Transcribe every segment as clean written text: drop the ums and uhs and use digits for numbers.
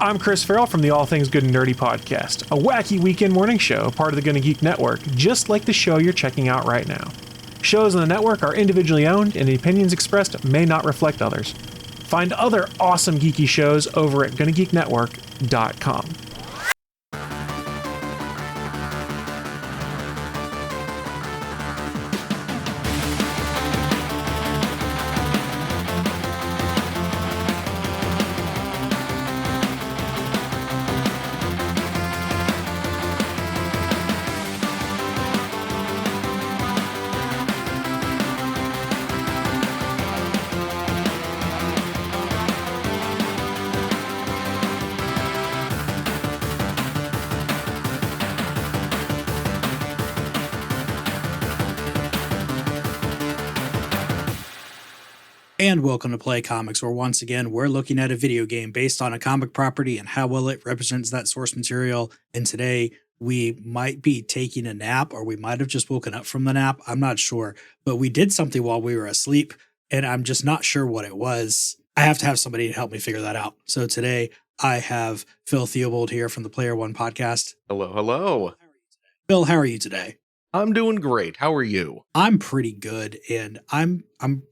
I'm Chris Farrell from the All Things Good and Nerdy podcast, a wacky weekend morning show, part of the Gonna Geek Network, just like the show you're checking out right now. Shows on the network are individually owned, and the opinions expressed may not reflect others. Find other awesome geeky shows over at GonnaGeekNetwork.com. And welcome to Play Comics, where once again we're looking at a video game based on a comic property and how well it represents that source material. And today we might be taking a nap, or we might have just woken up from the nap. I'm not sure, but we did something while we were asleep, and I'm just not sure what it was. I have to have somebody to help me figure that out. So today I have Phil Theobald here from the Player One podcast. Hello, hello. Phil, how are you today? I'm doing great. How are you? I'm pretty good, and I'm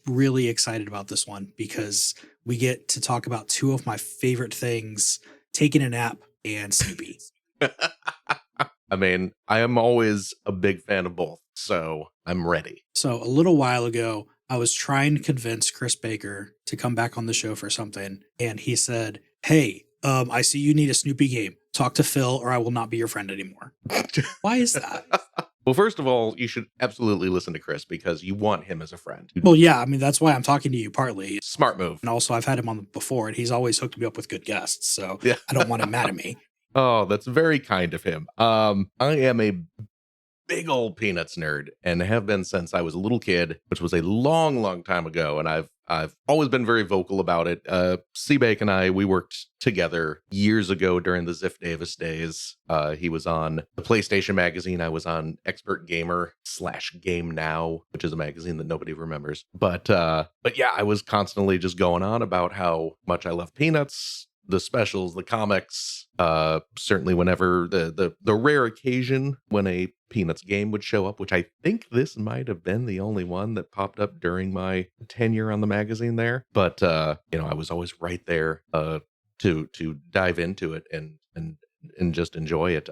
really excited about this one because we get to talk about two of my favorite things, taking a nap and Snoopy. I mean, I am always a big fan of both, so I'm ready. So a little while ago, I was trying to convince Chris Baker to come back on the show for something, and he said, "Hey, I see you need a Snoopy game. Talk to Phil or I will not be your friend anymore." Why is that? Well, first of all, you should absolutely listen to Chris because you want him as a friend. Well, yeah, I mean, that's why I'm talking to you partly. Smart move. And also, I've had him on before, and he's always hooked me up with good guests, so Yeah. I don't want him mad at me. Oh, that's very kind of him. I am a big old Peanuts nerd and have been since I was a little kid, which was a long, long time ago. And I've always been very vocal about it. Seabake and I, we worked together years ago during the Ziff Davis days. He was on the PlayStation magazine. I was on Expert Gamer / Game Now, which is a magazine that nobody remembers. But yeah, I was constantly just going on about how much I love Peanuts, the specials, the comics, certainly whenever the rare occasion when a Peanuts game would show up, which I think this might have been the only one that popped up during my tenure on the magazine there. But, I was always right there to dive into it and just enjoy it.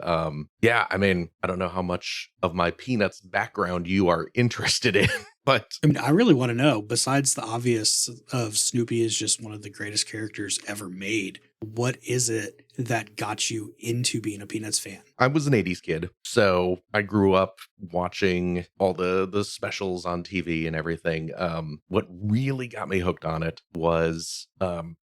Yeah, I mean, I don't know how much of my Peanuts background you are interested in, but I mean, I really want to know, besides the obvious of Snoopy is just one of the greatest characters ever made, what is it that got you into being a Peanuts fan? I was an 80s kid, so I grew up watching all the specials on TV and everything. What really got me hooked on it was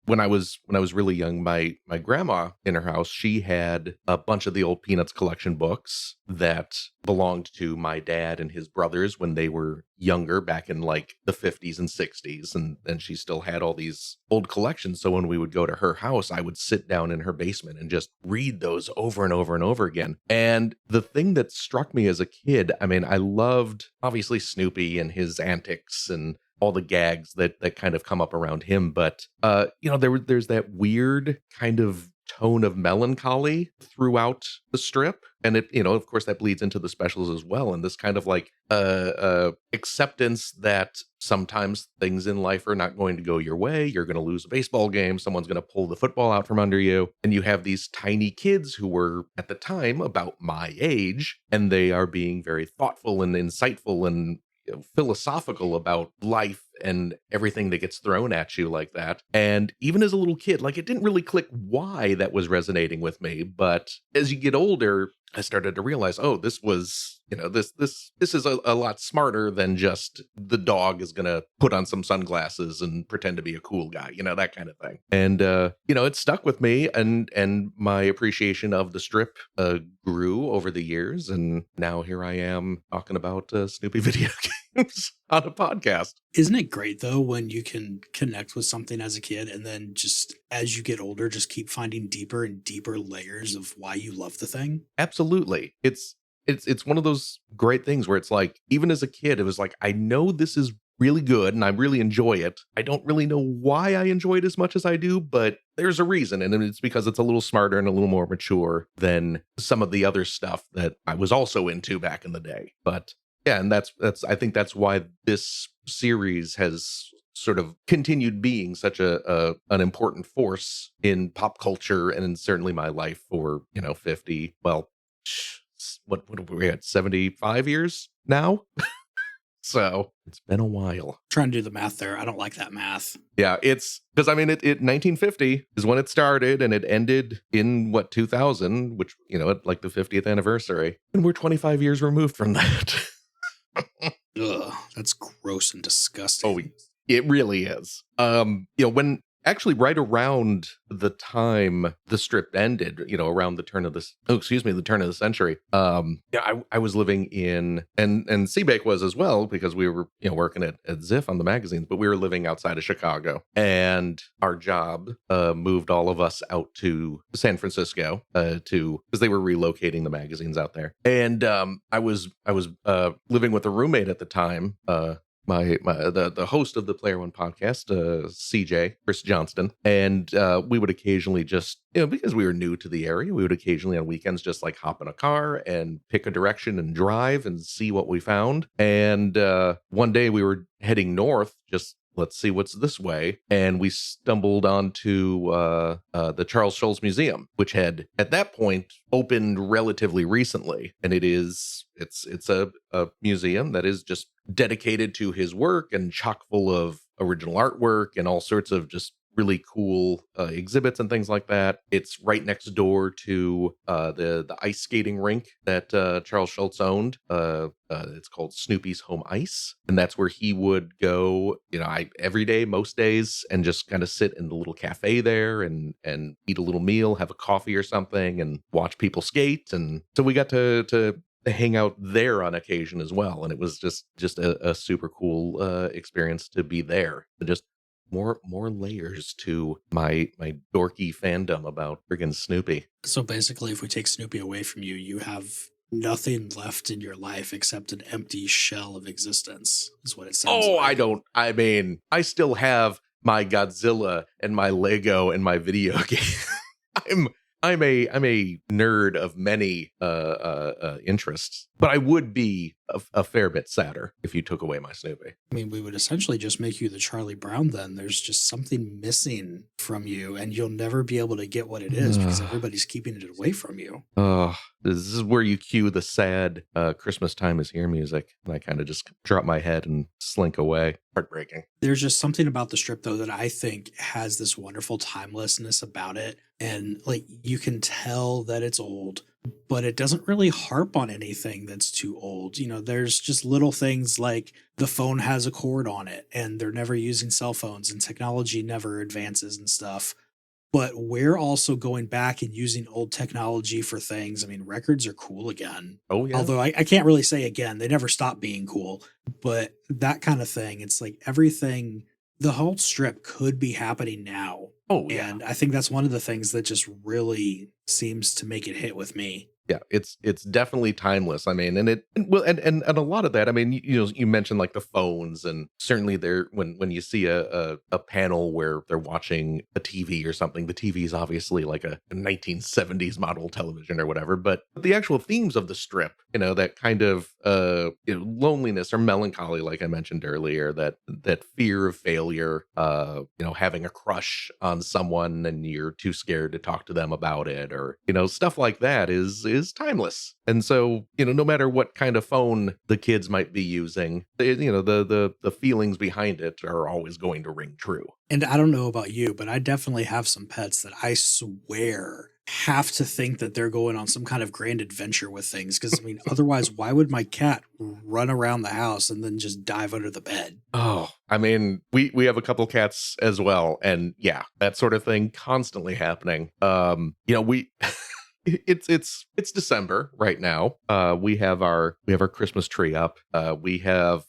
when I was really young, my grandma in her house, she had a bunch of the old Peanuts collection books that belonged to my dad and his brothers when they were younger, back in like the 50s and 60s. And she still had all these old collections. So when we would go to her house, I would sit down in her basement and just read those over and over and over again. And the thing that struck me as a kid, I mean, I loved obviously Snoopy and his antics and all the gags that kind of come up around him. But, there's that weird kind of tone of melancholy throughout the strip. And it, of course, that bleeds into the specials as well. And this kind of like acceptance that sometimes things in life are not going to go your way. You're going to lose a baseball game. Someone's going to pull the football out from under you. And you have these tiny kids who were at the time about my age, and they are being very thoughtful and insightful and philosophical about life and everything that gets thrown at you like that. And even as a little kid, like, it didn't really click why that was resonating with me. But as you get older, I started to realize, oh, this was, this is a lot smarter than just the dog is going to put on some sunglasses and pretend to be a cool guy, that kind of thing. And, it stuck with me, and my appreciation of the strip grew over the years. And now here I am talking about Snoopy video games on a podcast. Isn't it great, though, when you can connect with something as a kid and then just as you get older, just keep finding deeper and deeper layers of why you love the thing? Absolutely. It's one of those great things where it's like, even as a kid, it was like, I know this is really good and I really enjoy it. I don't really know why I enjoy it as much as I do, but there's a reason, and it's because it's a little smarter and a little more mature than some of the other stuff that I was also into back in the day. But yeah, and that's I think that's why this series has sort of continued being such an important force in pop culture and in certainly my life for 50, well, what are we at, 75 years now. So it's been a while. Trying to do the math there. I don't like that math. Yeah, it's because it 1950 is when it started and it ended in 2000, which, at like the 50th anniversary. And we're 25 years removed from that. Ugh, that's gross and disgusting. Oh, it really is. When actually right around the time the strip ended, around the turn of the turn of the century. I was living in, and Seabake was as well, because we were, working at Ziff on the magazines, but we were living outside of Chicago, and our job moved all of us out to San Francisco because they were relocating the magazines out there. And I was living with a roommate at the time, the host of the Player One podcast, CJ, Chris Johnston, and we would occasionally just, because we were new to the area, we would occasionally on weekends just like hop in a car and pick a direction and drive and see what we found. And one day we were heading north, just let's see what's this way, and we stumbled onto the Charles Schulz Museum, which had at that point opened relatively recently, and it's a museum that is just dedicated to his work and chock full of original artwork and all sorts of just really cool exhibits and things like that. It's right next door to the ice skating rink that Charles Schulz owned. It's called Snoopy's Home Ice, and that's where he would go, every day, most days, and just kind of sit in the little cafe there and eat a little meal, have a coffee or something, and watch people skate. And so we got to hang out there on occasion as well, and it was just a super cool experience to be there. Just more layers to my dorky fandom about friggin' Snoopy. So basically, if we take Snoopy away from you, you have nothing left in your life except an empty shell of existence, is what it sounds like. I still have my Godzilla and my Lego and my video game. I'm a nerd of many interests, but I would be a fair bit sadder if you took away my Snoopy. I mean, we would essentially just make you the Charlie Brown then. There's just something missing from you, and you'll never be able to get what it is because everybody's keeping it away from you. This is where you cue the sad Christmas time is here music, and I kind of just drop my head and slink away. Heartbreaking. There's just something about the strip, though, that I think has this wonderful timelessness about it. And like, you can tell that it's old, but it doesn't really harp on anything that's too old. There's just little things like the phone has a cord on it and they're never using cell phones and technology never advances and stuff. But we're also going back and using old technology for things. I mean, records are cool again. Oh, yeah. Although I can't really say again, they never stop being cool. But that kind of thing, it's like everything, the whole strip could be happening now. Oh, yeah. And I think that's one of the things that just really seems to make it hit with me. Yeah, it's definitely timeless. I mean, and a lot of that. I mean, you mentioned like the phones, and certainly there when you see a panel where they're watching a TV or something, the TV is obviously like a 1970s model television or whatever. But the actual themes of the strip, that kind of loneliness or melancholy, like I mentioned earlier, that fear of failure, having a crush on someone and you're too scared to talk to them about it, or stuff like that is timeless. And so, no matter what kind of phone the kids might be using, the feelings behind it are always going to ring true. And I don't know about you, but I definitely have some pets that I swear have to think that they're going on some kind of grand adventure with things. Because, I mean, otherwise, why would my cat run around the house and then just dive under the bed? Oh, I mean, we have a couple cats as well. And yeah, that sort of thing constantly happening. It's December right now. We have our Christmas tree up. We have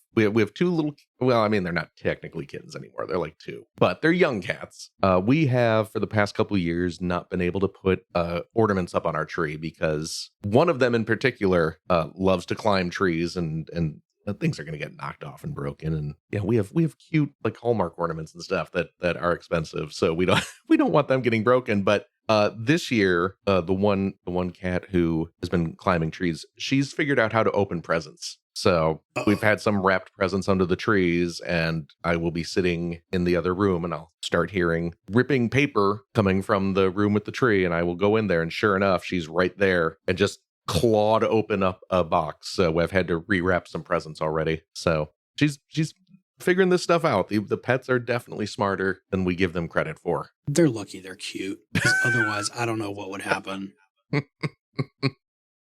two little, well, I mean, they're not technically kittens anymore. They're like two, but they're young cats. We have for the past couple of years not been able to put ornaments up on our tree because one of them in particular loves to climb trees and things are going to get knocked off and broken. And yeah, we have cute like Hallmark ornaments and stuff that are expensive, so we don't we don't want them getting broken. But this year, the one cat who has been climbing trees, she's figured out how to open presents. So we've had some wrapped presents under the trees, and I will be sitting in the other room, and I'll start hearing ripping paper coming from the room with the tree, and I will go in there, and sure enough, she's right there and just clawed open up a box. So I've had to rewrap some presents already. So she's figuring this stuff out. The pets are definitely smarter than we give them credit for. They're lucky they're cute, 'cause otherwise I don't know what would happen.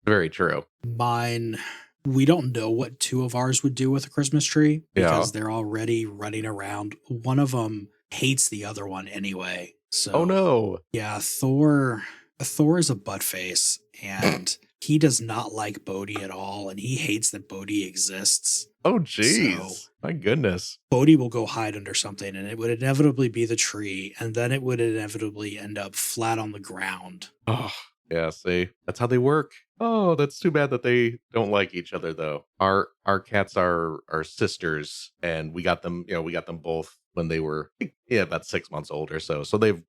Very true. Mine, we don't know what two of ours would do with a Christmas tree because they're already running around. One of them hates the other one anyway. So, oh no. Yeah, Thor is a butt face, and he does not like Bodhi at all, and he hates that Bodhi exists. Oh geez. So, my goodness. Bodhi will go hide under something, and it would inevitably be the tree, and then it would inevitably end up flat on the ground. Oh, yeah, see, that's how they work. Oh, that's too bad that they don't like each other, though. Our cats are sisters, and we got them both when they were about 6 months old or so. So they've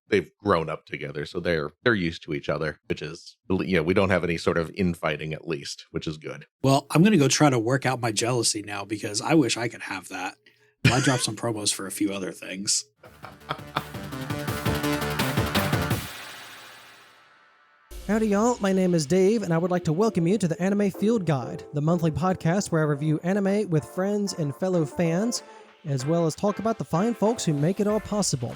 grown up together, so they're used to each other, which is we don't have any sort of infighting, at least, which is good. Well, I'm gonna go try to work out my jealousy now because I wish I could have that. I dropped some promos for a few other things. Howdy y'all, my name is Dave, and I would like to welcome you to the Anime Field Guide, the monthly podcast where I review anime with friends and fellow fans, as well as talk about the fine folks who make it all possible.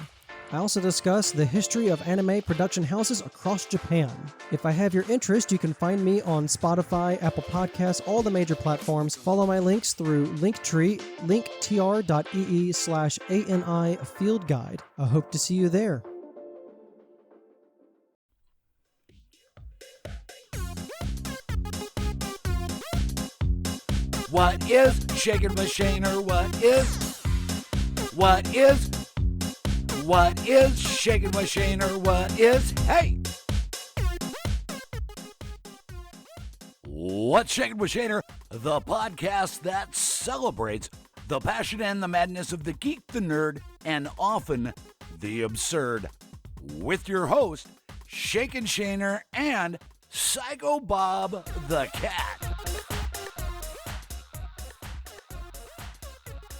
I also discuss the history of anime production houses across Japan. If I have your interest, you can find me on Spotify, Apple Podcasts, all the major platforms. Follow my links through Linktree, linktr.ee/ANI Field Guide. I hope to see you there. What is Shaken with Shaner? What is Shaken with Shaner? What is, hey! What's Shaken with Shaner? The podcast that celebrates the passion and the madness of the geek, the nerd, and often the absurd. With your host, Shaken Shaner and Psycho Bob the Cat.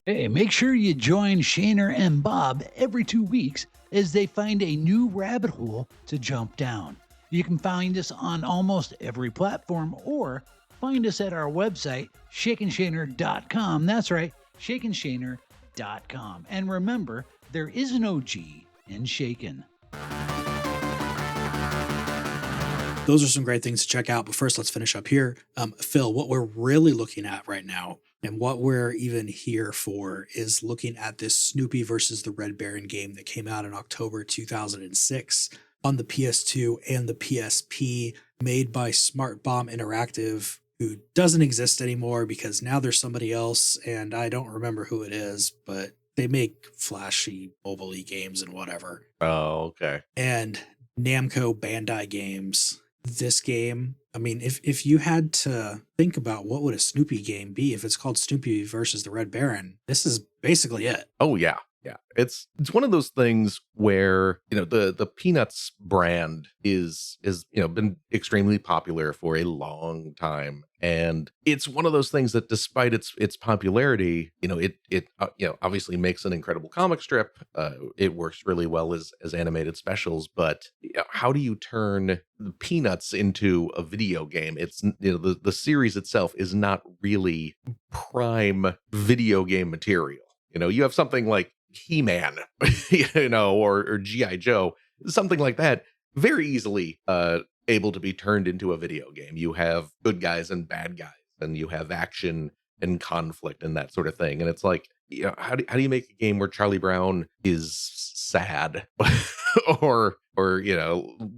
Hey, make sure you join Shaner and Bob every 2 weeks as they find a new rabbit hole to jump down. You can find us on almost every platform or find us at our website, shakenshaner.com. That's right, shakenshaner.com. And remember, there is no G in Shaken. Those are some great things to check out, but first let's finish up here. Phil, what we're really looking at right now and what we're even here for is looking at this Snoopy versus the Red Baron game that came out in October 2006 on the PS2 and the PSP, made by Smart Bomb Interactive, who doesn't exist anymore because now there's somebody else, and I don't remember who it is, but they make flashy mobile-y games and whatever. Oh, okay. And Namco Bandai Games. This game, I mean, if you had to think about what would a Snoopy game be, if it's called Snoopy versus the Red Baron, this is basically it. Oh yeah. Yeah. It's one of those things where, the Peanuts brand is been extremely popular for a long time. And it's one of those things that despite its popularity, it obviously makes an incredible comic strip. It works really well as animated specials, but how do you turn the Peanuts into a video game? It's, the series itself is not really prime video game material. You have something like He-Man, or G.I. Joe, something like that, very easily able to be turned into a video game. You have good guys and bad guys, and you have action and conflict and that sort of thing. And it's like, how do you make a game where Charlie Brown is sad or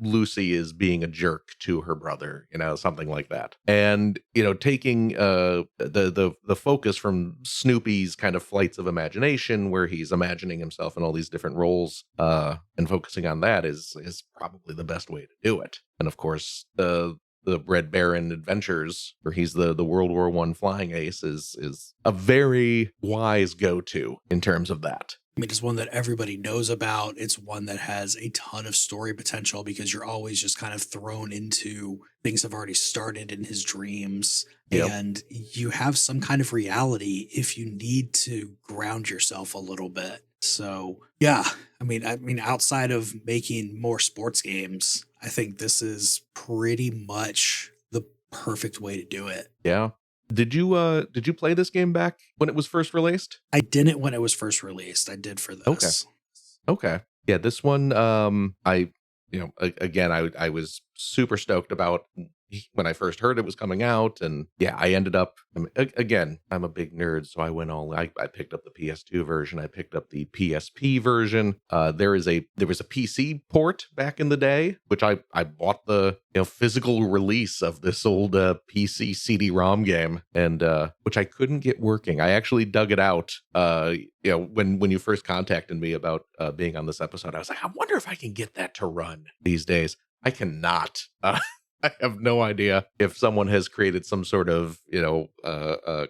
Lucy is being a jerk to her brother, something like that. And taking the focus from Snoopy's kind of flights of imagination, where he's imagining himself in all these different roles, and focusing on that is probably the best way to do it. And of course, the Red Baron adventures, where he's the World War I flying ace, is a very wise go-to in terms of that. I mean, it's one that everybody knows about. It's one that has a ton of story potential because you're always just kind of thrown into things have already started in his dreams. Yep. And you have some kind of reality if you need to ground yourself a little bit. So, yeah, I mean, outside of making more sports games, I think this is pretty much the perfect way to do it. Yeah. Did you play this game back when it was first released? I didn't when it was first released. I did for this. Okay. Yeah, this one, I was super stoked about when I first heard it was coming out, and yeah, I ended up, again, I'm a big nerd, so I picked up the PS2 version, I picked up the PSP version. There was a PC port back in the day, which I bought the physical release of this old PC CD-ROM game, and which I couldn't get working. I actually dug it out. When you first contacted me about being on this episode, I was like, I wonder if I can get that to run these days. I cannot. I have no idea if someone has created some sort of,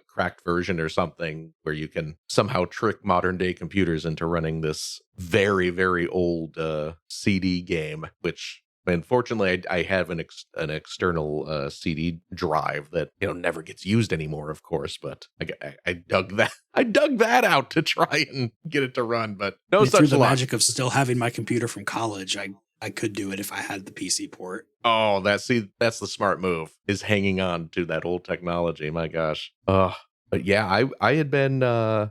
cracked version or something where you can somehow trick modern day computers into running this very, very old CD game, which unfortunately I have an external CD drive that, never gets used anymore, of course, but I dug that out to try and get it to run, but no such luck. Through the magic of still having my computer from college, I could do it if I had the PC port. Oh, that's the smart move, is hanging on to that old technology. My gosh. But yeah, I had been, I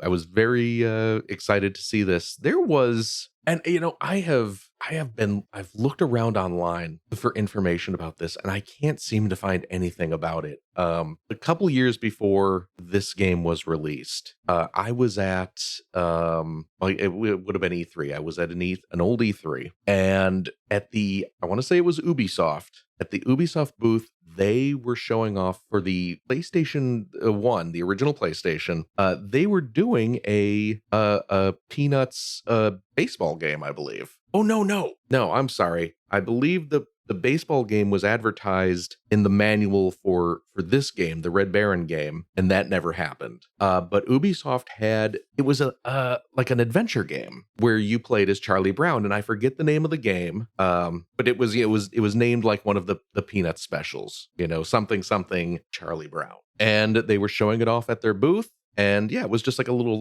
was very excited to see this. There was, and I've looked around online for information about this, and I can't seem to find anything about it. A couple years before this game was released, I was at, it would have been E3. I was at an old E3, and at I want to say it was Ubisoft. At the Ubisoft booth, they were showing off for the PlayStation 1, the original PlayStation. They were doing a Peanuts baseball game, I believe. Oh, no, I'm sorry. I believe the baseball game was advertised in the manual for this game, the Red Baron game, and that never happened. But Ubisoft it was like an adventure game where you played as Charlie Brown, and I forget the name of the game. But it was named like one of the Peanuts specials, something Charlie Brown, and they were showing it off at their booth. And yeah, it was just like a little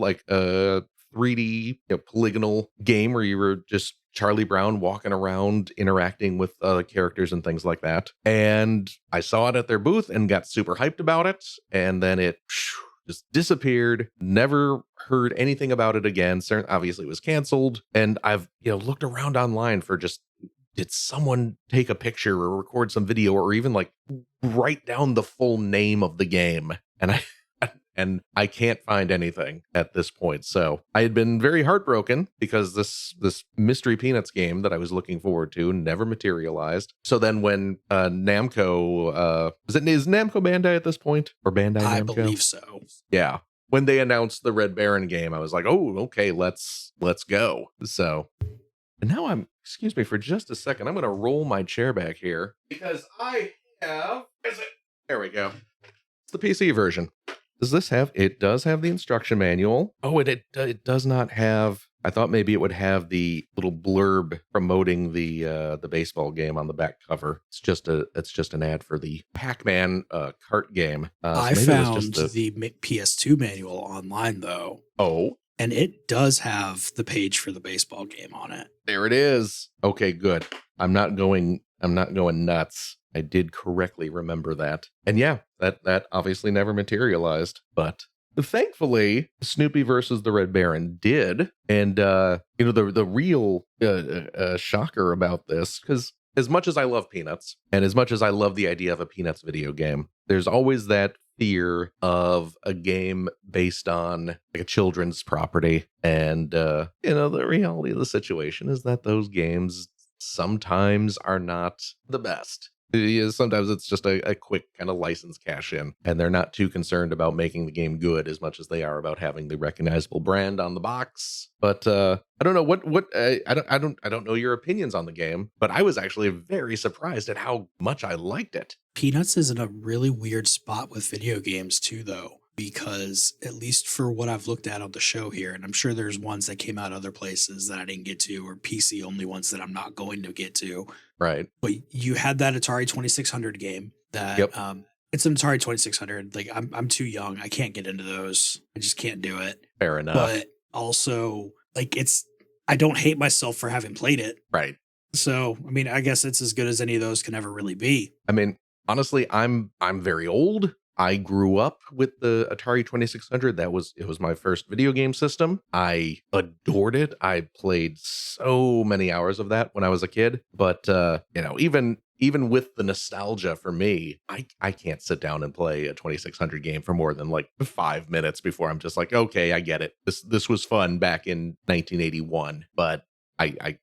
3D polygonal game where you were just Charlie Brown walking around interacting with characters and things like that. And I saw it at their booth and got super hyped about it. And then it just disappeared. Never heard anything about it again. Obviously it was canceled. And I've looked around online for just, did someone take a picture or record some video or even write down the full name of the game? And I can't find anything at this point. So I had been very heartbroken because this Mystery Peanuts game that I was looking forward to never materialized. So then when Namco, is Namco Bandai at this point? Or Bandai Namco? I believe so. Yeah. When they announced the Red Baron game, I was like, oh, okay, let's go. So, and now excuse me for just a second. I'm going to roll my chair back here because there we go. It's the PC version. Does this it does have the instruction manual. Oh, it does not have, I thought maybe it would have the little blurb promoting the baseball game on the back cover. It's just an ad for the Pac-Man kart game. I found the PS2 manual online though. Oh. And it does have the page for the baseball game on it. There it is. Okay, good. I'm not going nuts. I did correctly remember that. And yeah, that obviously never materialized. But thankfully, Snoopy versus the Red Baron did. And, the real shocker about this, because as much as I love Peanuts, and as much as I love the idea of a Peanuts video game, there's always that fear of a game based on a children's property. And, the reality of the situation is that those games sometimes are not the best. Sometimes it's just a quick kind of license cash in, and they're not too concerned about making the game good as much as they are about having the recognizable brand on the box. But I don't know I don't know your opinions on the game, but I was actually very surprised at how much I liked it. Peanuts is in a really weird spot with video games too, though, because at least for what I've looked at on the show here, and I'm sure there's ones that came out other places that I didn't get to, or PC only ones that I'm not going to get to. Right. But you had that Atari 2600 game that it's an Atari 2600. Like I'm too young. I can't get into those. I just can't do it. Fair enough. But also, like, I don't hate myself for having played it. Right. So, I mean, I guess it's as good as any of those can ever really be. I mean, honestly, I'm very old. I grew up with the Atari 2600. It was my first video game system. I adored it. I played so many hours of that when I was a kid. But even with the nostalgia for me, I can't sit down and play a 2600 game for more than like 5 minutes before I'm just like, okay, I get it. This was fun back in 1981, but I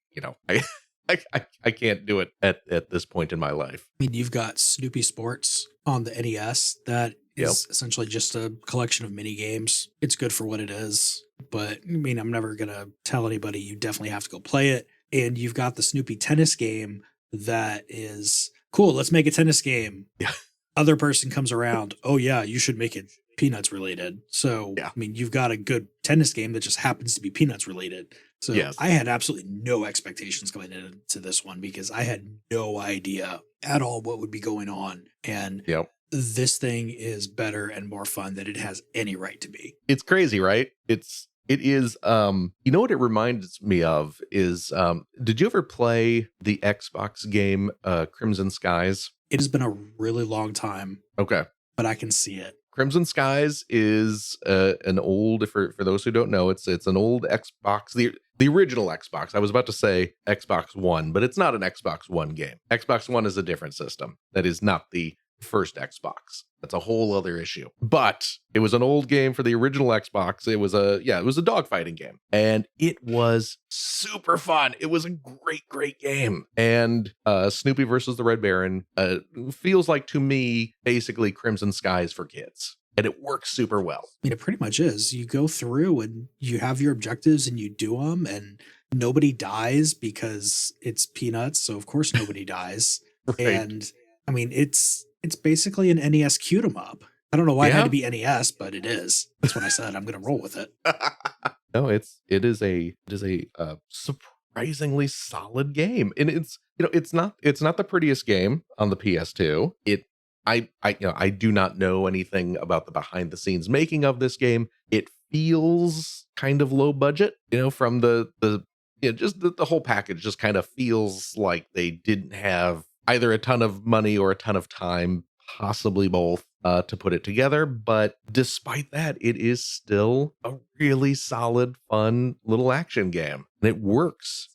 can't do it at this point in my life. I mean, you've got Snoopy Sports on the NES that is essentially just a collection of mini games. It's good for what it is, but I mean, I'm never going to tell anybody you definitely have to go play it. And you've got the Snoopy tennis game that is cool. Let's make a tennis game. Yeah. Other person comes around. Oh yeah, you should make it Peanuts related. So, I mean, you've got a good tennis game that just happens to be Peanuts related. So I had absolutely no expectations going into this one because I had no idea at all what would be going on. And this thing is better and more fun than it has any right to be. It's crazy, right? It is, you know what it reminds me of is, did you ever play the Xbox game, Crimson Skies? It has been a really long time. Okay. But I can see it. Crimson Skies is an old, for those who don't know, it's an old Xbox, the original Xbox. I was about to say Xbox One, but it's not an Xbox One game. Xbox One is a different system. That is not the first Xbox. That's a whole other issue. But it was an old game for the original Xbox. It was a dogfighting game. And it was super fun. It was a great game. And Snoopy versus the Red Baron feels like, to me, basically Crimson Skies for kids. And it works super well. I mean, it pretty much is. You go through and you have your objectives and you do them, and nobody dies because it's Peanuts. So, of course, nobody dies. Right. And, I mean, it's basically an NES cute 'em up. I don't know why it had to be NES, but it is. That's what I said. I'm going to roll with it. No, it is a surprisingly solid game, and it's not the prettiest game on the PS2. I do not know anything about the behind the scenes making of this game. It feels kind of low budget, from the whole package just kind of feels like they didn't have either a ton of money or a ton of time, possibly both, to put it together. But despite that, it is still a really solid, fun little action game. And it works.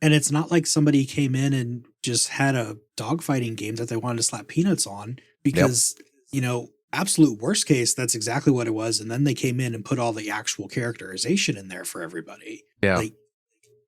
And it's not like somebody came in and just had a dogfighting game that they wanted to slap Peanuts on because, absolute worst case, that's exactly what it was. And then they came in and put all the actual characterization in there for everybody. Yeah. Like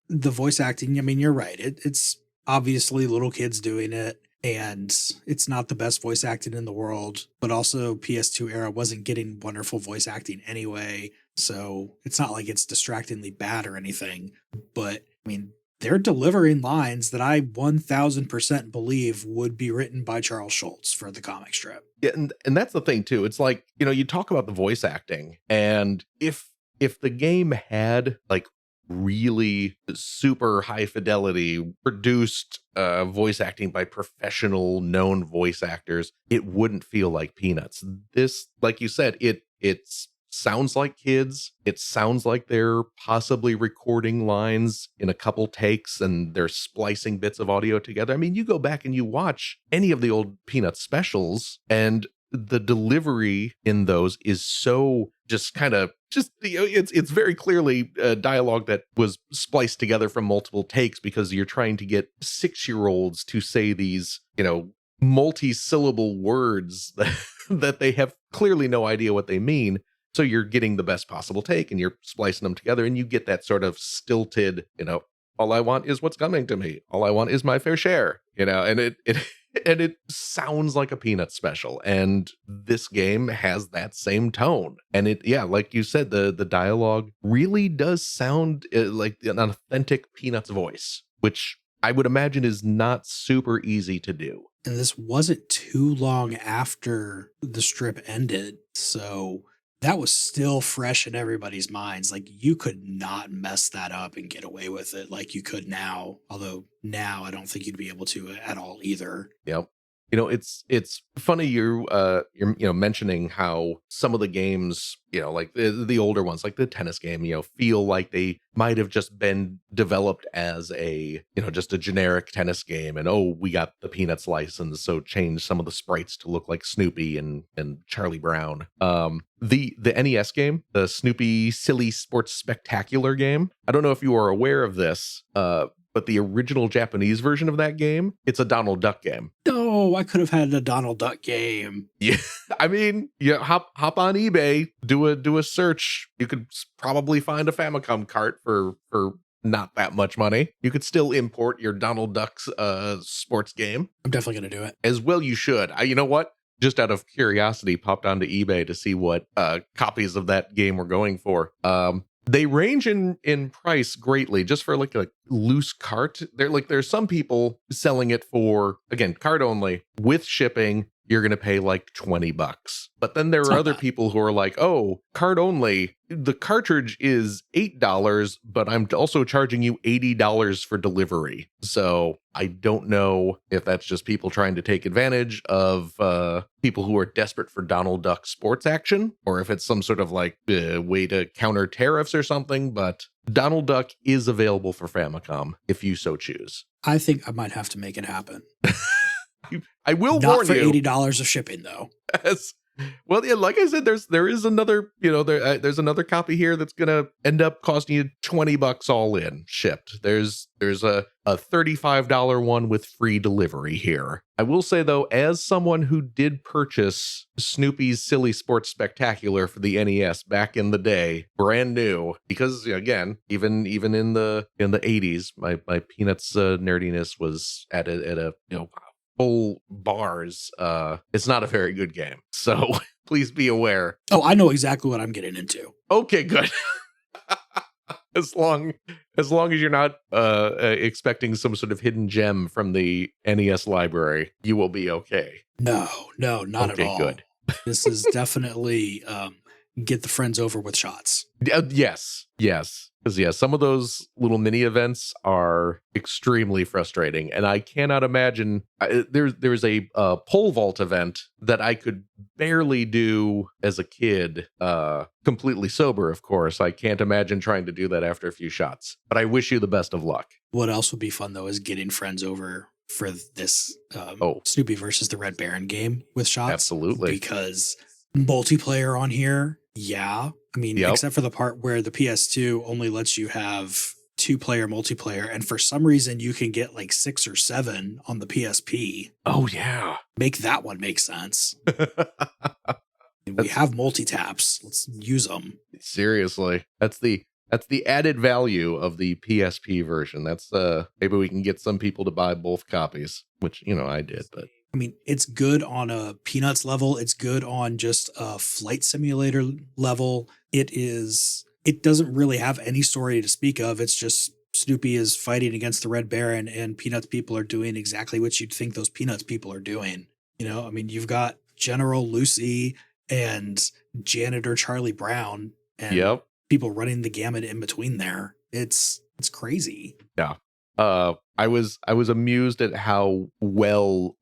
the voice acting, I mean, you're right. It's obviously little kids doing it, and it's not the best voice acting in the world, but also PS2 era wasn't getting wonderful voice acting anyway. So it's not like it's distractingly bad or anything, but I mean, they're delivering lines that I 1000% believe would be written by Charles Schulz for the comic strip. Yeah, and that's the thing too. It's like, you talk about the voice acting, and if the game had like really super high fidelity produced voice acting by professional known voice actors, it wouldn't feel like Peanuts. This, like you said, it's sounds like kids. It sounds like they're possibly recording lines in a couple takes and they're splicing bits of audio together. I mean, you go back and you watch any of the old Peanuts specials, and the delivery in those is so it's very clearly dialogue that was spliced together from multiple takes because you're trying to get 6-year-olds to say these, multi-syllable words that they have clearly no idea what they mean. So you're getting the best possible take and you're splicing them together, and you get that sort of stilted, all I want is what's coming to me. All I want is my fair share, and And it sounds like a Peanuts special, and this game has that same tone. And it, yeah, like you said, the dialogue really does sound like an authentic Peanuts voice, which I would imagine is not super easy to do. And this wasn't too long after the strip ended, so that was still fresh in everybody's minds. Like, you could not mess that up and get away with it like you could now. Although now I don't think you'd be able to at all either. Yep. You know, it's funny you're mentioning how some of the games, like the older ones, like the tennis game, feel like they might have just been developed as a, just a generic tennis game. And, oh, we got the Peanuts license, so change some of the sprites to look like Snoopy and Charlie Brown. The NES game, the Snoopy Silly Sports Spectacular game. I don't know if you are aware of this, but the original Japanese version of that game, it's a Donald Duck game. No, I could have had a Donald Duck game. Yeah, I mean, hop on eBay, do a search. You could probably find a Famicom cart for not that much money. You could still import your Donald Duck's sports game. I'm definitely going to do it. As well you should. You know what? Just out of curiosity, popped onto eBay to see what copies of that game were going for. They range in price greatly, just for like a loose cart. There's some people selling it for, again, cart only with shipping. You're going to pay like $20. But then there are other people who are like, oh, cart only. The cartridge is $8, but I'm also charging you $80 for delivery. So I don't know if that's just people trying to take advantage of people who are desperate for Donald Duck sports action, or if it's some sort of like way to counter tariffs or something. But Donald Duck is available for Famicom if you so choose. I think I might have to make it happen. I will Not warn for you. $80 of shipping, though. Yes. Well, yeah, like I said, there is another, there's another copy here that's gonna end up costing you $20 all in shipped. There's a $35 one with free delivery here. I will say though, as someone who did purchase Snoopy's Silly Sports Spectacular for the NES back in the day, brand new, because again, even in the 80s, my Peanuts nerdiness was at a full bars. It's not a very good game, so please be aware. Oh, I know exactly what I'm getting into. Okay, good. as long as you're not expecting some sort of hidden gem from the NES library, you will be okay. No, not at all. Okay, good. This is definitely get the friends over with shots. Yes. Because yeah, some of those little mini events are extremely frustrating, and I cannot imagine. There's a pole vault event that I could barely do as a kid, completely sober. Of course, I can't imagine trying to do that after a few shots. But I wish you the best of luck. What else would be fun though is getting friends over for this Snoopy versus the Red Baron game with shots. Absolutely, because multiplayer on here. Yeah. I mean, except for the part where the PS2 only lets you have 2-player multiplayer. And for some reason, you can get like 6 or 7 on the PSP. Oh, yeah. Make that one make sense. We have multi-taps. Let's use them. Seriously. That's the added value of the PSP version. That's maybe we can get some people to buy both copies, which, I did, but. I mean, it's good on a Peanuts level. It's good on just a flight simulator level. It doesn't really have any story to speak of. It's just Snoopy is fighting against the Red Baron and Peanuts people are doing exactly what you'd think those Peanuts people are doing. I mean, you've got General Lucy and Janitor Charlie Brown and people running the gamut in between there. It's crazy. Yeah. I was amused at how well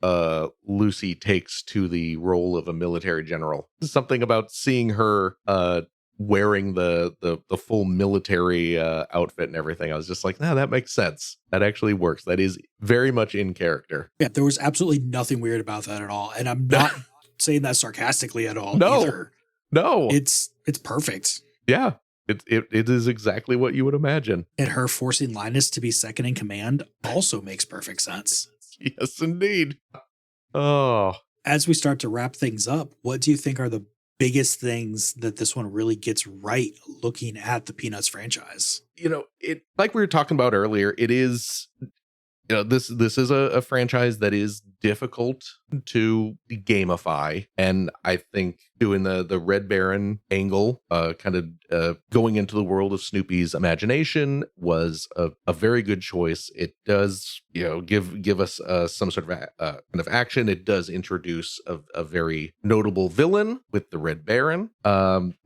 Lucy takes to the role of a military general. Something about seeing her wearing the full military outfit and everything. I was just like, no, that makes sense. That actually works. That is very much in character. Yeah, there was absolutely nothing weird about that at all. And I'm not saying that sarcastically at all either. No. It's perfect. Yeah. It is exactly what you would imagine. And her forcing Linus to be second in command also makes perfect sense. Yes, indeed. Oh. As we start to wrap things up, what do you think are the biggest things that this one really gets right looking at the Peanuts franchise? It like we were talking about earlier, it is this is a franchise that is difficult to gamify, and I think doing the Red Baron angle, kind of going into the world of Snoopy's imagination, was a very good choice. It does give us some sort of kind of action. It does introduce a very notable villain with the Red Baron.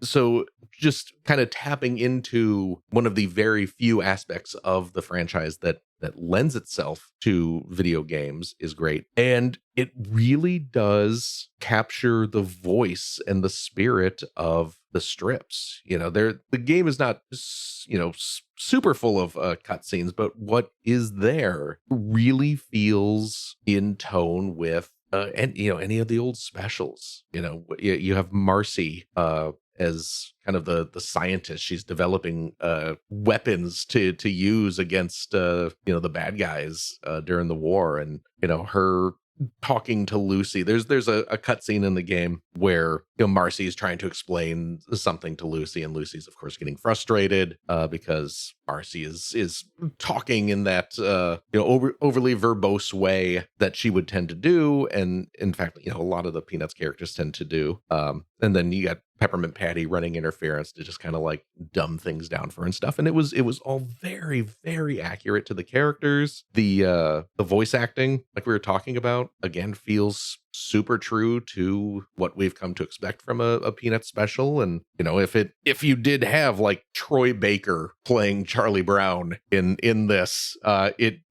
So just kind of tapping into one of the very few aspects of the franchise that lends itself to video games is great. And it really does capture the voice and the spirit of the strips. The game is not, super full of cutscenes, but what is there really feels in tone with any of the old specials. You have Marcy as kind of the scientist. She's developing weapons to use against the bad guys during the war, and her talking to Lucy. There's a cutscene in the game where Marcy is trying to explain something to Lucy, and Lucy's of course getting frustrated because Marcy is talking in that overly verbose way that she would tend to do, and in fact a lot of the Peanuts characters tend to do. And then you got Peppermint Patty running interference to just kind of like dumb things down for and stuff. And it was all very, very accurate to the characters. The voice acting, like we were talking about, again feels super true to what we've come to expect from a Peanuts special. And if you did have like Troy Baker playing Charlie Brown in this, it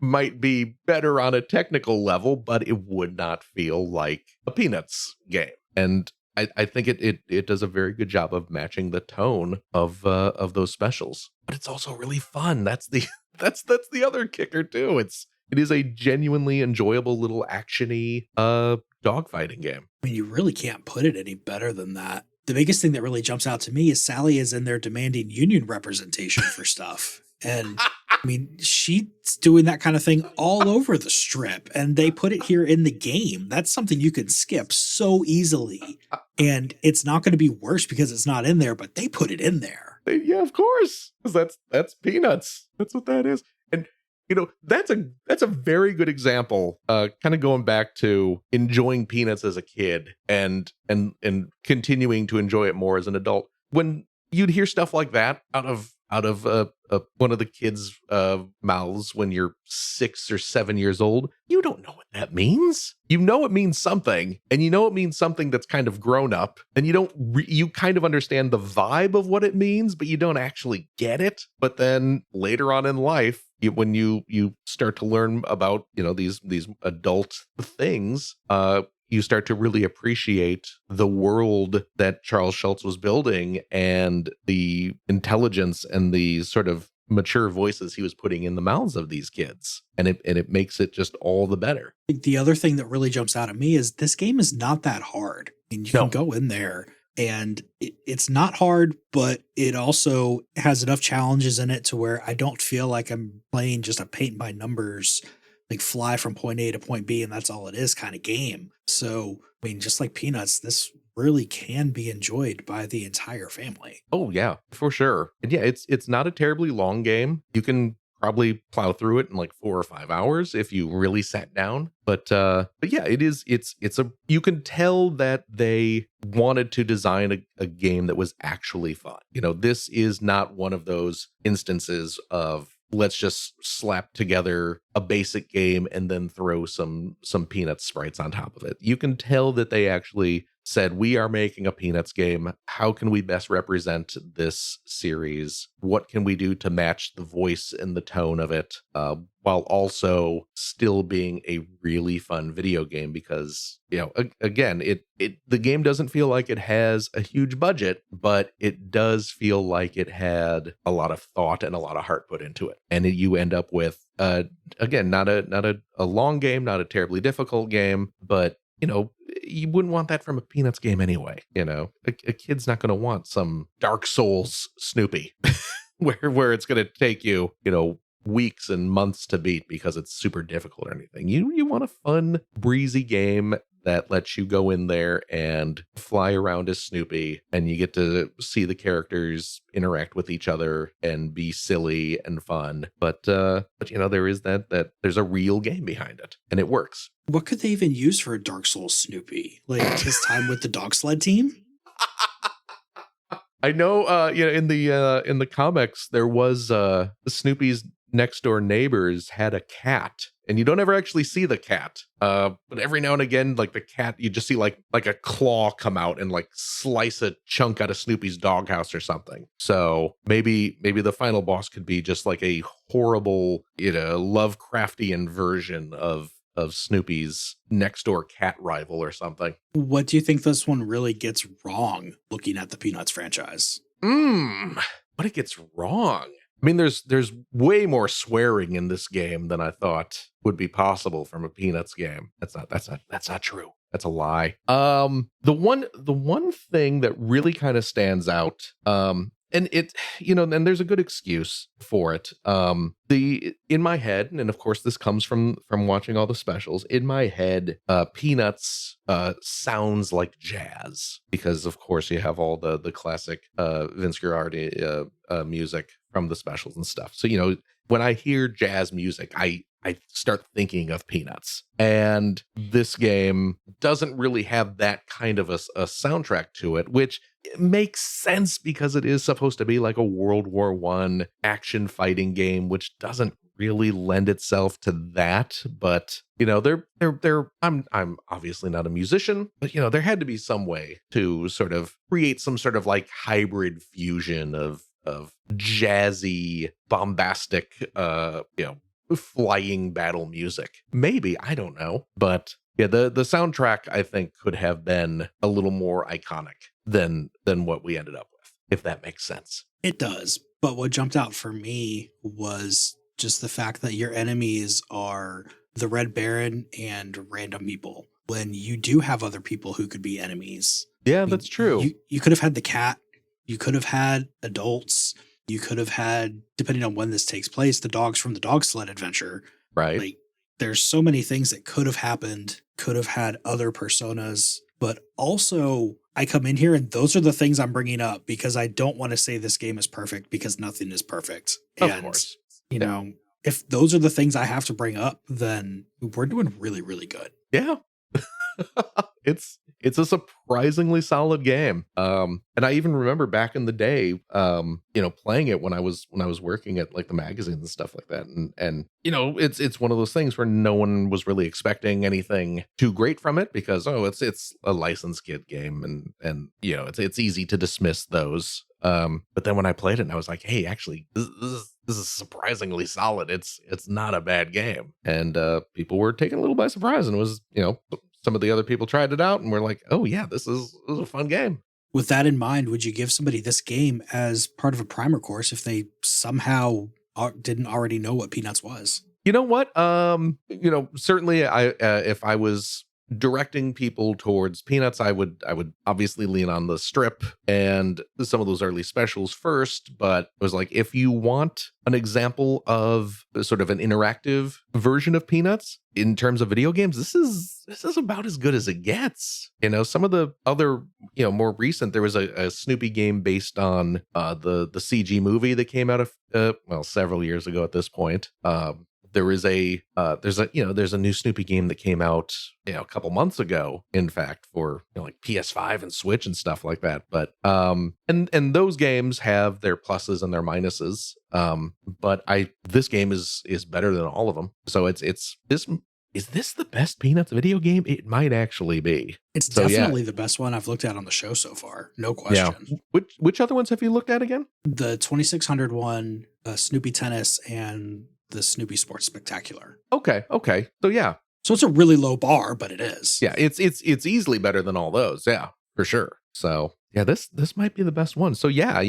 might be better on a technical level, but it would not feel like a Peanuts game. And I think it does a very good job of matching the tone of those specials, but it's also really fun. That's the other kicker too. It is a genuinely enjoyable little actiony dogfighting game. I mean, you really can't put it any better than that. The biggest thing that really jumps out to me is Sally is in there demanding union representation for stuff. And I mean, she's doing that kind of thing all over the strip, and they put it here in the game. That's something you can skip so easily, and it's not going to be worse because it's not in there, but they put it in there. Yeah, of course, because that's Peanuts. That's what that is. And that's a very good example, kind of going back to enjoying Peanuts as a kid and continuing to enjoy it more as an adult. When you'd hear stuff like that out of one of the kids' mouths when you're 6 or 7 years old, you don't know what that means. It means something, and it means something that's kind of grown up, and you kind of understand the vibe of what it means, but you don't actually get it. But then later on in life, when you start to learn about these adult things, you start to really appreciate the world that Charles Schulz was building and the intelligence and the sort of mature voices he was putting in the mouths of these kids. And it makes it just all the better. I think the other thing that really jumps out at me is this game is not that hard. I mean, you can go in there and it's not hard, but it also has enough challenges in it to where I don't feel like I'm playing just a paint by numbers, like fly from point A to point B, and that's all it is kind of game. So, I mean, just like Peanuts, this really can be enjoyed by the entire family. Oh yeah, for sure. And yeah, it's not a terribly long game. You can probably plow through it in like 4 or 5 hours if you really sat down. But yeah, you can tell that they wanted to design a game that was actually fun. This is not one of those instances of let's just slap together a basic game and then throw some Peanuts sprites on top of it. You can tell that they actually said, we are making a Peanuts game. How can we best represent this series? What can we do to match the voice and the tone of it, while also still being a really fun video game? Because, again, the game doesn't feel like it has a huge budget, but it does feel like it had a lot of thought and a lot of heart put into it. And you end up with, again, not a long game, not a terribly difficult game, but you wouldn't want that from a Peanuts game anyway. A kid's not going to want some Dark Souls Snoopy where it's going to take you, weeks and months to beat because it's super difficult or anything. You want a fun, breezy game that lets you go in there and fly around as Snoopy, and you get to see the characters interact with each other and be silly and fun. But there is that there's a real game behind it, and it works. What could they even use for a Dark Souls Snoopy? Like his time with the dog sled team? I know, in the comics, there was Snoopy's next door neighbors had a cat, and you don't ever actually see the cat. But every now and again, like the cat, you just see like a claw come out and like slice a chunk out of Snoopy's doghouse or something. So maybe the final boss could be just like a horrible, Lovecraftian version of Snoopy's next door cat rival or something. What do you think this one really gets wrong looking at the Peanuts franchise? What it gets wrong? I mean, there's way more swearing in this game than I thought would be possible from a Peanuts game. That's not true. That's a lie. The one thing that really kind of stands out, and it, and there's a good excuse for it. In my head, and of course this comes from watching all the specials, in my head, Peanuts sounds like jazz, because of course you have all the classic Vince Guaraldi music from the specials and stuff. So, when I hear jazz music, I start thinking of Peanuts. And this game doesn't really have that kind of a soundtrack to it, which makes sense because it is supposed to be like a World War I action fighting game, which doesn't really lend itself to that. But, I'm obviously not a musician, but, there had to be some way to sort of create some sort of like hybrid fusion of jazzy, bombastic, flying battle music. Maybe, I don't know. But yeah, the soundtrack, I think, could have been a little more iconic than what we ended up with, if that makes sense. It does. But what jumped out for me was just the fact that your enemies are the Red Baron and random people, when you do have other people who could be enemies. Yeah, that's true. You could have had the cat. You could have had adults. You could have had, depending on when this takes place, the dogs from the dog sled adventure. Right. Like, there's so many things that could have happened, could have had other personas. But also, I come in here and those are the things I'm bringing up because I don't want to say this game is perfect, because nothing is perfect. Of course. If those are the things I have to bring up, then we're doing really, really good. Yeah. It's a surprisingly solid game. And I even remember back in the day, playing it when I was working at like the magazines and stuff like that. And it's one of those things where no one was really expecting anything too great from it because, it's a licensed kid game and it's easy to dismiss those. But then when I played it and I was like, hey, actually, this is surprisingly solid. It's not a bad game. And people were taken a little by surprise, and it was, some of the other people tried it out and were like, oh yeah, this is a fun game. With that in mind, would you give somebody this game as part of a primer course if they somehow didn't already know what Peanuts was? You know what? Certainly if I was directing people towards Peanuts, I would obviously lean on the strip and some of those early specials first. But it was like, if you want an example of sort of an interactive version of Peanuts in terms of video games, this is about as good as it gets. Some of the other, more recent, there was a Snoopy game based on the CG movie that came out of several years ago at this point. There's a new Snoopy game that came out, a couple months ago, in fact, for like PS5 and Switch and stuff like that. But and those games have their pluses and their minuses. But this game is better than all of them. So is this the best Peanuts video game? It might actually be. It's definitely the best one I've looked at on the show so far. No question. Yeah. Which other ones have you looked at again? The 2600 one, Snoopy Tennis, and the Snoopy Sports Spectacular. Okay. So yeah. So it's a really low bar, but it is. Yeah, it's easily better than all those. Yeah, for sure. So yeah, this might be the best one. So yeah,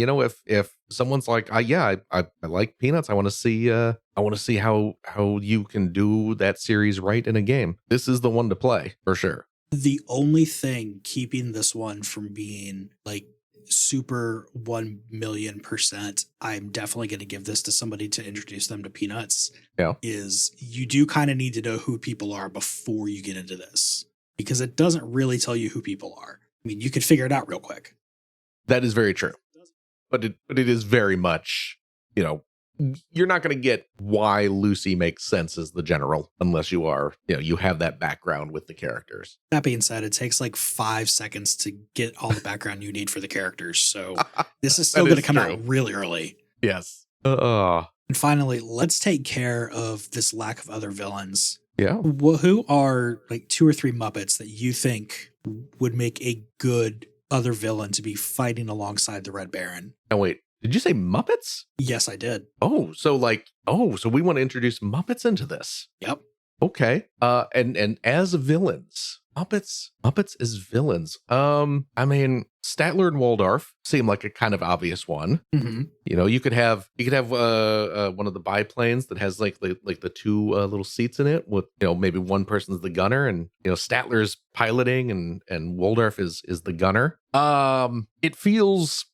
if someone's like, I like Peanuts, I want to see how you can do that series right in a game. This is the one to play for sure. The only thing keeping this one from being like super 1,000,000%, I'm definitely going to give this to somebody to introduce them to Peanuts, is you do kind of need to know who people are before you get into this. because it doesn't really tell you who people are. I mean, you could figure it out real quick. That is very true. But it is very much, you're not going to get why Lucy makes sense as the general unless you are, you have that background with the characters. That being said, it takes like 5 seconds to get all the background you need for the characters. So this is still going to come out really early. Yes. And finally, let's take care of this lack of other villains. Yeah. Who are like 2 or 3 Muppets that you think would make a good other villain to be fighting alongside the Red Baron? Now, wait. Did you say Muppets? Yes, I did. So we want to introduce Muppets into this. Yep. Okay. And as villains, Muppets as villains. I mean, Statler and Waldorf seem like a kind of obvious one. Mm-hmm. You could have one of the biplanes that has like the 2 little seats in it with, maybe one person's the gunner and, Statler's piloting and Waldorf is the gunner. It feels,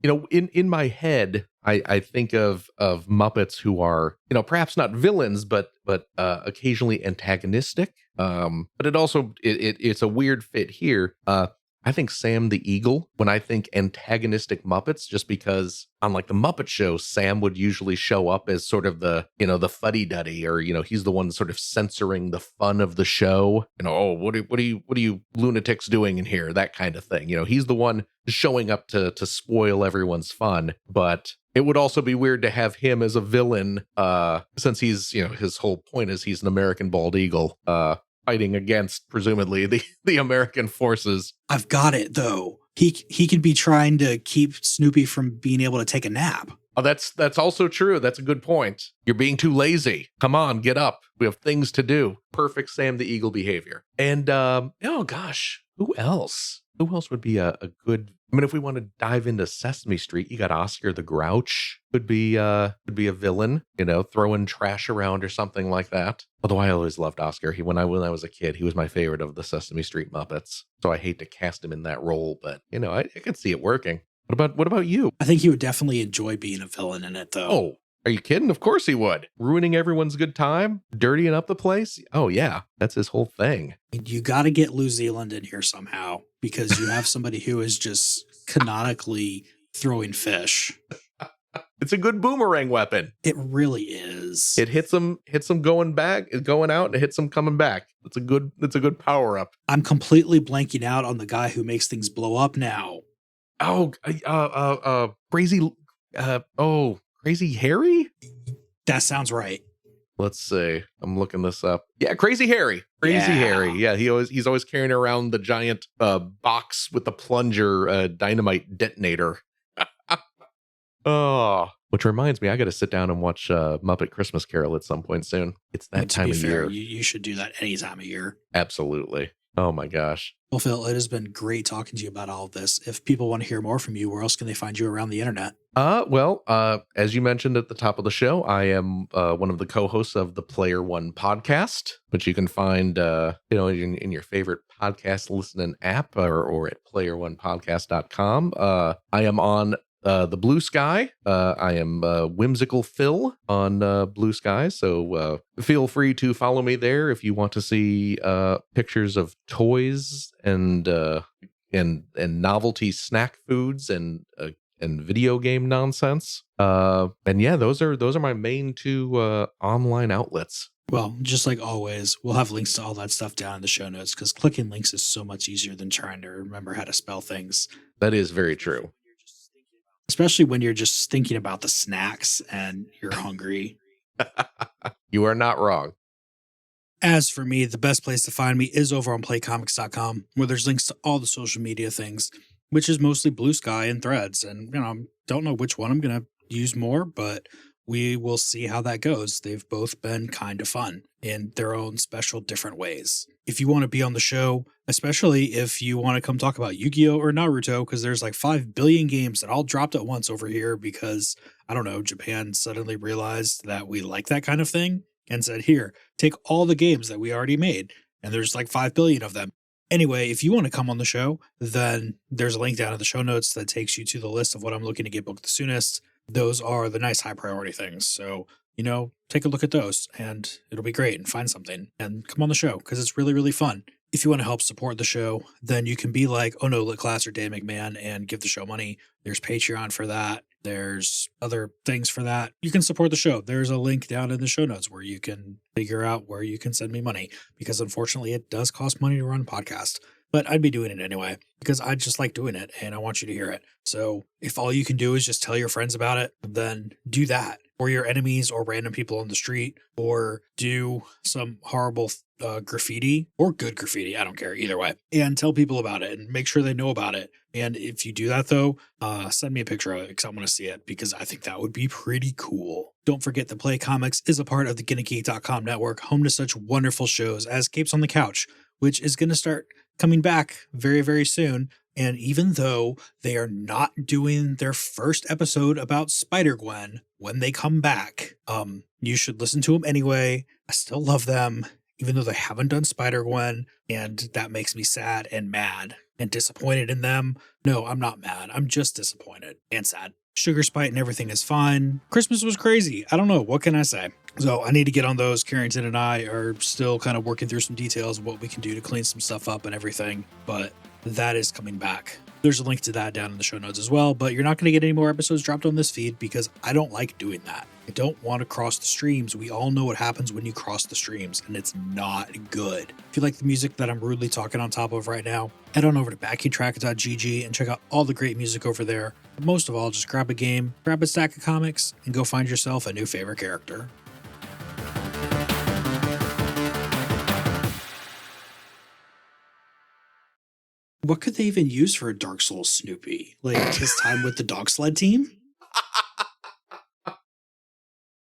in my head, I think of Muppets who are, perhaps not villains, but occasionally antagonistic. But it also it's a weird fit here. I think Sam the Eagle when I think antagonistic Muppets, just because on like the Muppet Show, Sam would usually show up as sort of the, the fuddy-duddy, or, he's the one sort of censoring the fun of the show. What are you lunatics doing in here? That kind of thing. He's the one showing up to spoil everyone's fun. But it would also be weird to have him as a villain, since he's, his whole point is he's an American bald eagle, fighting against presumably the American forces. I've got it though. He could be trying to keep Snoopy from being able to take a nap. Oh, that's also true. That's a good point. You're being too lazy. Come on, get up. We have things to do. Perfect Sam the Eagle behavior. And oh gosh, who else? Who else would be a good? I mean, if we want to dive into Sesame Street, you got Oscar the Grouch would be a villain, throwing trash around or something like that. Although I always loved Oscar. When I was a kid, he was my favorite of the Sesame Street Muppets. So I hate to cast him in that role, but I could see it working. What about you? I think he would definitely enjoy being a villain in it, though. Oh, are you kidding? Of course he would. Ruining everyone's good time, dirtying up the place. Oh yeah, that's his whole thing. You got to get New Zealand in here somehow, because you have somebody who is just canonically throwing fish. It's a good boomerang weapon. It really is. It hits them going out, and it hits them coming back. It's a good power up. I'm completely blanking out on the guy who makes things blow up now. Oh, Crazy Harry? That sounds right. Let's see. I'm looking this up. Yeah, Crazy Harry. Harry. Yeah, he's always carrying around the giant box with the plunger dynamite detonator. Oh, which reminds me, I got to sit down and watch Muppet Christmas Carol at some point soon. It's that time of year. You should do that any time of year. Absolutely. Oh my gosh. Well, Phil, it has been great talking to you about all of this. If people want to hear more from you, where else can they find you around the internet? As you mentioned at the top of the show, I am one of the co-hosts of the Player One podcast, which you can find, in your favorite podcast listening app or at playeronepodcast.com. I am on the Blue Sky. I am Whimsical Phil on Blue Sky, so feel free to follow me there if you want to see pictures of toys and novelty snack foods and video game nonsense. And yeah, those are my main 2 online outlets. Well, just like always, we'll have links to all that stuff down in the show notes, because clicking links is so much easier than trying to remember how to spell things. That is very true. Especially when you're just thinking about the snacks and you're hungry. You are not wrong. As for me, the best place to find me is over on playcomics.com, where there's links to all the social media things, which is mostly Blue Sky and Threads. And, don't know which one I'm going to use more, but we will see how that goes. They've both been kind of fun in their own special different ways. If you want to be on the show, especially if you want to come talk about Yu-Gi-Oh! Or Naruto, because there's like 5 billion games that all dropped at once over here because, I don't know, Japan suddenly realized that we like that kind of thing and said, here, take all the games that we already made. And there's like 5 billion of them. Anyway, if you want to come on the show, then there's a link down in the show notes that takes you to the list of what I'm looking to get booked the soonest. Those are the nice high priority things. So, take a look at those and it'll be great, and find something and come on the show, because it's really, really fun. if you want to help support the show, then you can be like, Oh No Lit Class or Dan McMahon and give the show money. There's Patreon for that. There's other things for that. You can support the show. There's a link down in the show notes where you can figure out where you can send me money, because unfortunately it does cost money to run a podcast. But I'd be doing it anyway because I just like doing it and I want you to hear it. So if all you can do is just tell your friends about it, then do that. Or your enemies or random people on the street, or do some horrible graffiti or good graffiti. I don't care either way. And tell people about it and make sure they know about it. And if you do that though, send me a picture of it because I want to see it, because I think that would be pretty cool. Don't forget that Play Comics is a part of the GonnaGeek.com network, home to such wonderful shows as Capes on the Couch, which is going to start coming back very, very soon. And even though they are not doing their first episode about Spider-Gwen when they come back, you should listen to them anyway. I still love them, even though they haven't done Spider-Gwen, and that makes me sad and mad and disappointed in them. No, I'm not mad. I'm just disappointed and sad. Sugar Spite and everything is fine. Christmas was crazy. I don't know. What can I say? So I need to get on those. Carrington and I are still kind of working through some details of what we can do to clean some stuff up and everything, but that is coming back. There's a link to that down in the show notes as well, but you're not going to get any more episodes dropped on this feed because I don't like doing that. I don't want to cross the streams. We all know what happens when you cross the streams, and it's not good. If you like the music that I'm rudely talking on top of right now, head on over to backingtrack.gg and check out all the great music over there. But most of all, just grab a game, grab a stack of comics, and go find yourself a new favorite character. What could they even use for a Dark Souls Snoopy? Like his time with the dog sled team?